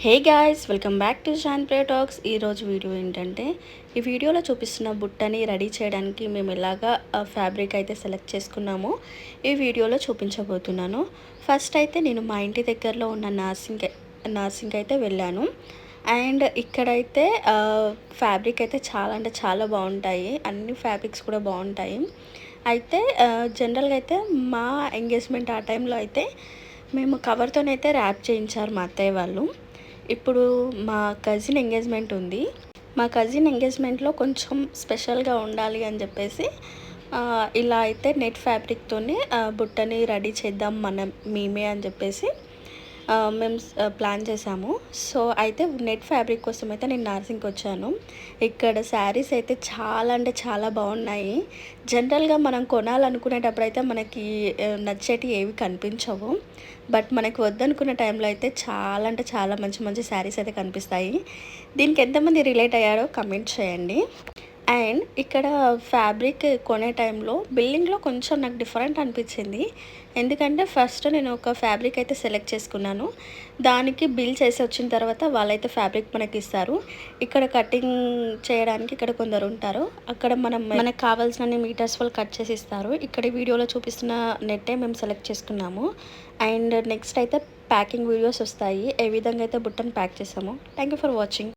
Hey guys, welcome back to Shanpriya Talks. ఈరోజు video ఏంటంటే, ఈ వీడియోలో చూపిస్తున్న బుట్టని రెడీ చేయడానికి మేము ఎలాగా ఫ్యాబ్రిక్ అయితే సెలెక్ట్ చేసుకున్నామో ఈ వీడియోలో చూపించబోతున్నాను. ఫస్ట్ అయితే నేను మా ఇంటి దగ్గరలో ఉన్న నార్సింగ్ అయితే వెళ్ళాను. అండ్ ఇక్కడైతే ఫ్యాబ్రిక్ అయితే చాలా అంటే చాలా బాగుంటాయి. అన్ని ఫ్యాబ్రిక్స్ కూడా బాగుంటాయి. అయితే జనరల్గా అయితే మా ఎంగేజ్మెంట్ ఆ టైంలో అయితే మేము కవర్తోనైతే ర్యాప్ చేయించారు మా అత్తయ్య వాళ్ళు. ఇప్పుడు మా కజిన్ ఎంగేజ్మెంట్ ఉంది. మా కజిన్ ఎంగేజ్మెంట్లో కొంచెం స్పెషల్గా ఉండాలి అని చెప్పేసి ఇలా అయితే నెట్ ఫ్యాబ్రిక్తోనే బుట్టని రెడీ చేద్దాం మేమే అని చెప్పేసి మేము ప్లాన్ చేసాము. సో అయితే నెట్ ఫ్యాబ్రిక్ కోసం అయితే నేను నార్సింగ్కి వచ్చాను. ఇక్కడ శారీస్ అయితే చాలా అంటే చాలా బాగున్నాయి. జనరల్గా మనం కొనాలనుకునేటప్పుడు అయితే మనకి నచ్చేటి ఏవి కనిపించవు. బట్ మనకి వద్దనుకున్న టైంలో అయితే చాలా అంటే చాలా మంచి మంచి శారీస్ అయితే కనిపిస్తాయి. దీనికి ఎంతమంది రిలేట్ అయ్యారో కమెంట్ చేయండి. అండ్ ఇక్కడ ఫ్యాబ్రిక్ కొనే టైంలో బిల్లింగ్లో కొంచెం నాకు డిఫరెంట్ అనిపించింది. ఎందుకంటే ఫస్ట్ నేను ఒక ఫ్యాబ్రిక్ అయితే సెలెక్ట్ చేసుకున్నాను. దానికి బిల్ చేసి వచ్చిన తర్వాత వాళ్ళైతే ఫ్యాబ్రిక్ మనకి ఇస్తారు. ఇక్కడ కటింగ్ చేయడానికి ఇక్కడ కొందరు ఉంటారు. అక్కడ మనకు కావాల్సిన మీటర్స్ వాళ్ళు కట్ చేసి ఇస్తారు. ఇక్కడ వీడియోలో చూపిస్తున్న నెట్టే మేము సెలెక్ట్ చేసుకున్నాము. అండ్ నెక్స్ట్ అయితే ప్యాకింగ్ వీడియోస్ వస్తాయి, ఏ విధంగా అయితే బుట్టను ప్యాక్ చేసాము. Thank you for watching.